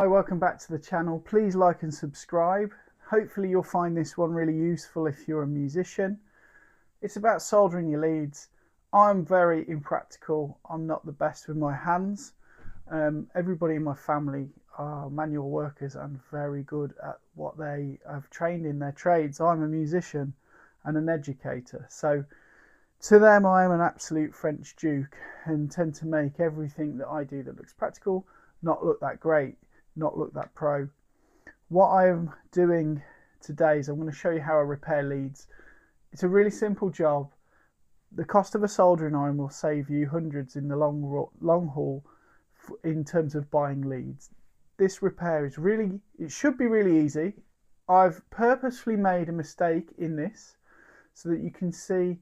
Hi, welcome back to the channel. Please like and subscribe. Hopefully you'll find this one really useful if you're a musician. It's about soldering your leads. I'm very impractical. I'm not the best with my hands. Everybody in my family are manual workers and very good at what they have trained in their trades. I'm a musician and an educator, so to them I am an absolute French duke and tend to make everything that I do that looks practical not look that great, not look that pro. What I'm doing today is I'm going to show you how I repair leads. It's a really simple job. The cost of a soldering iron will save you hundreds in the long haul in terms of buying leads. This repair is it should be really easy. I've purposefully made a mistake in this so that you can see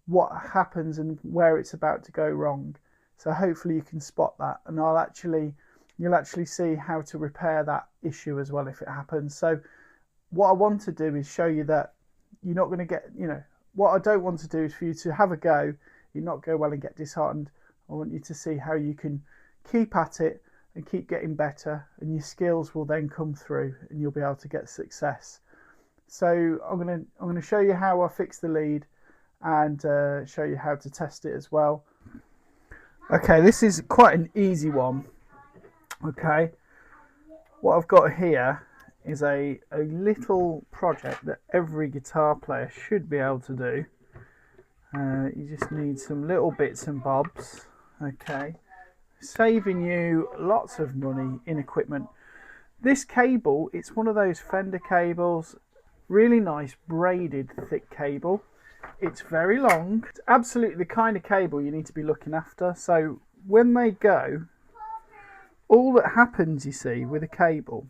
what happens and where it's about to go wrong. So hopefully you can spot that, and you'll actually see how to repair that issue as well if it happens. So what I want to do is show you that you're not going to get, what I don't want to do is for you to have a go, you not go well and get disheartened. I want you to see how you can keep at it and keep getting better, and your skills will then come through and you'll be able to get success. So I'm going to show you how I fix the lead and show you how to test it as well. Okay, this is quite an easy one. Okay, what I've got here is a little project that every guitar player should be able to do. You just need some little bits and bobs. Okay, saving you lots of money in equipment. This cable, it's one of those Fender cables, really nice braided thick cable. It's very long. It's absolutely the kind of cable you need to be looking after. So when they go, all that happens, you see, with a cable,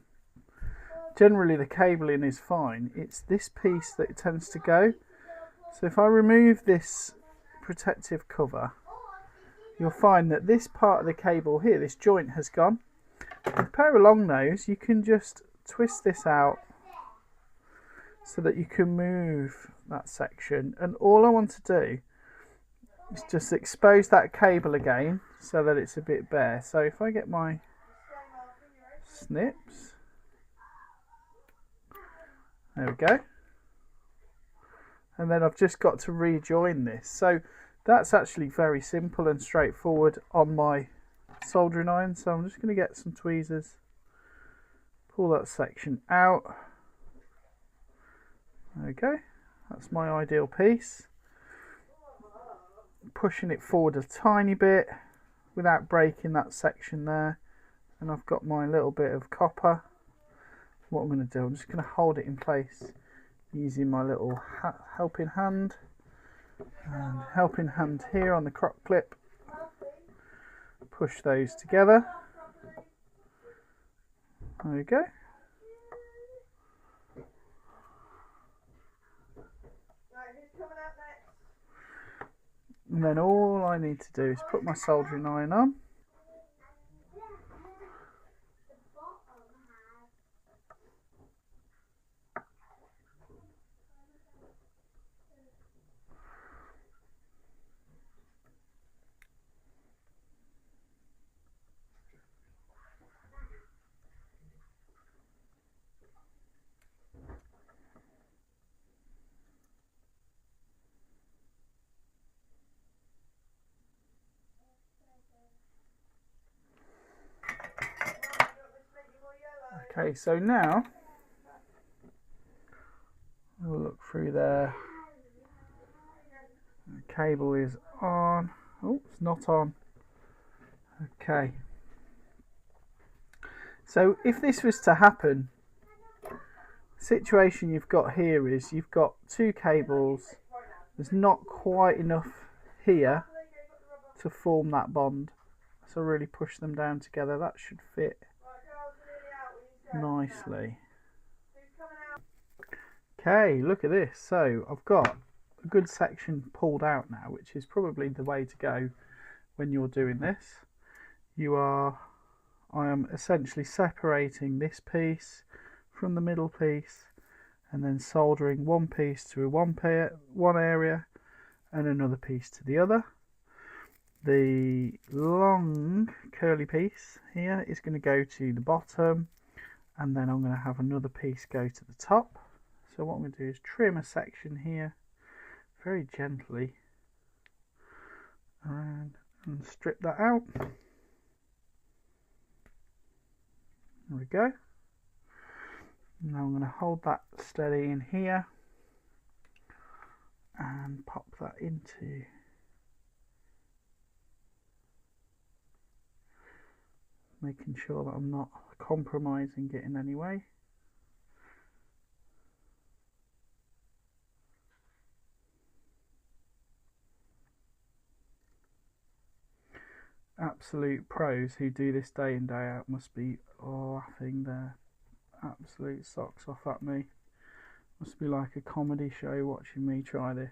generally the cabling is fine. It's this piece that tends to go. So if I remove this protective cover, you'll find that this part of the cable here, this joint, has gone. With a pair of long nose, you can just twist this out so that you can move that section, and all I want to do is just expose that cable again so that it's a bit bare. So if I get my snips, there we go, and then I've just got to rejoin this. So that's actually very simple and straightforward on my soldering iron. So I'm just going to get some tweezers, pull that section out. There we go, that's my ideal piece. Pushing it forward a tiny bit without breaking that section there, and I've got my little bit of copper. What I'm going to do, I'm just going to hold it in place using my little helping hand, and helping hand here on the crop clip. Push those together. There we go. And then all I need to do is put my soldering iron on. Okay, so now we'll look through there. The cable is on. Oh, it's not on. Okay. So if this was to happen, the situation you've got here is you've got two cables. There's not quite enough here to form that bond. So really push them down together. That should fit nicely. Okay, look at this. So I've got a good section pulled out now, which is probably the way to go when you're doing this. I am essentially separating this piece from the middle piece and then soldering one piece to one area and another piece to the other. the long curly piece here is going to go to the bottom, and then I'm going to have another piece go to the top. So what I'm going to do is trim a section here very gently around and strip that out. There we go. Now I'm going to hold that steady in here and pop that into making sure that I'm not compromising it in any way. Absolute pros who do this day in day out must be laughing their absolute socks off at me. Must be like a comedy show watching me try this.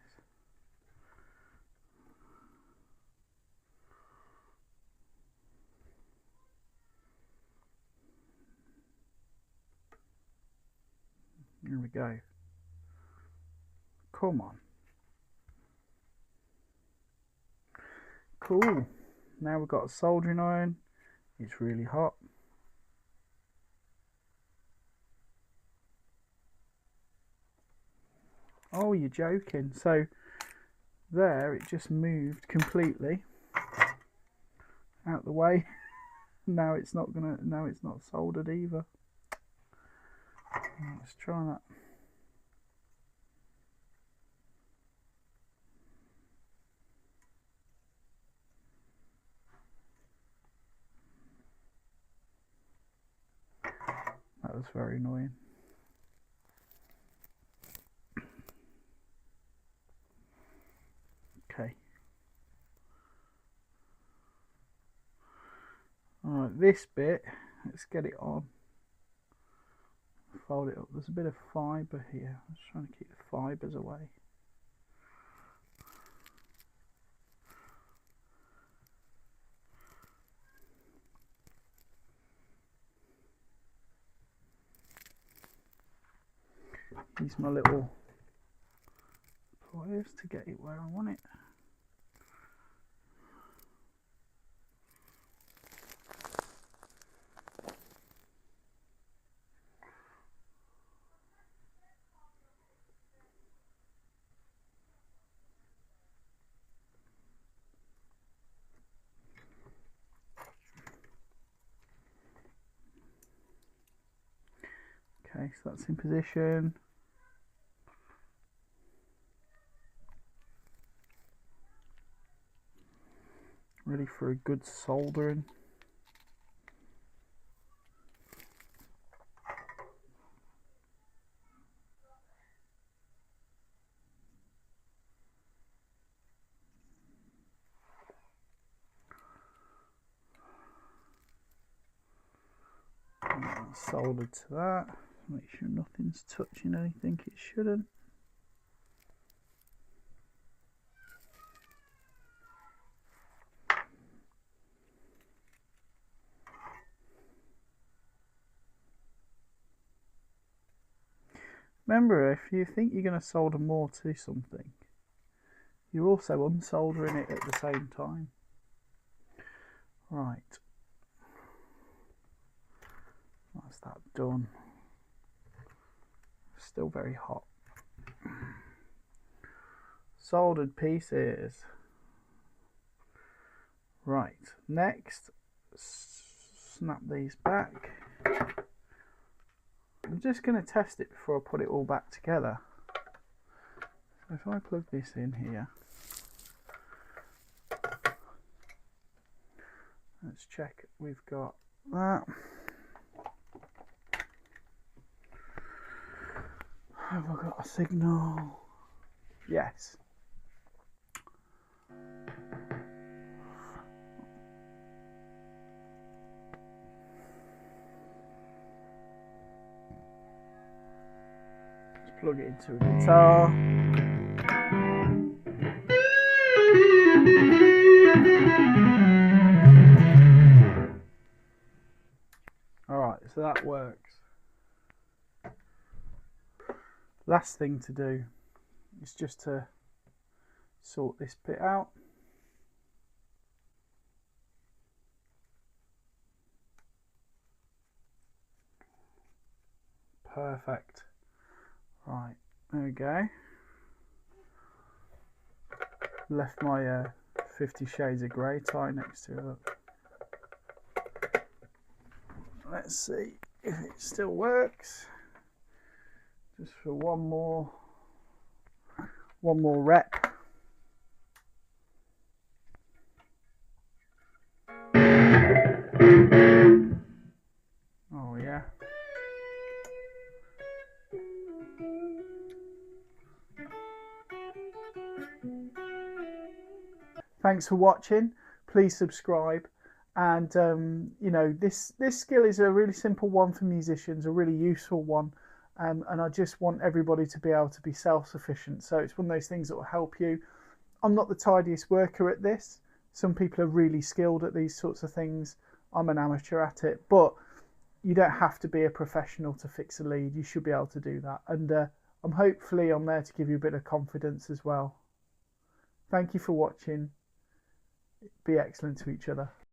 Here we go. Come on. Cool. Now we've got a soldering iron. It's really hot. Oh, you're joking. So there it just moved completely out the way. Now it's not soldered either. Let's try that. That was very annoying. Okay. Alright, this bit, let's get it on. Fold it up. There's a bit of fibre here. I'm just trying to keep the fibres away. Use my little pliers to get it where I want it. Okay, so that's in position. Ready for a good soldering. Soldered to that. Make sure nothing's touching anything it shouldn't. Remember, if you think you're going to solder more to something, you're also unsoldering it at the same time. Right. That's that done. Still very hot. Soldered pieces. Right, next, snap these back. I'm just going to test it before I put it all back together. So if I plug this in here, let's check we've got that. Have I got a signal? Yes. Let's plug it into a guitar. Alright, so that works. Last thing to do is just to sort this bit out. Perfect. Right, there we go. Left my 50 Shades of Grey tie next to it. Look. Let's see if it still works. Just for one more rep. Oh yeah. Thanks for watching. Please subscribe. And you know, this skill is a really simple one for musicians, a really useful one. And I just want everybody to be able to be self-sufficient. So it's one of those things that will help you. I'm not the tidiest worker at this. Some people are really skilled at these sorts of things. I'm an amateur at it, but you don't have to be a professional to fix a lead. You should be able to do that. And I'm there to give you a bit of confidence as well. Thank you for watching. Be excellent to each other.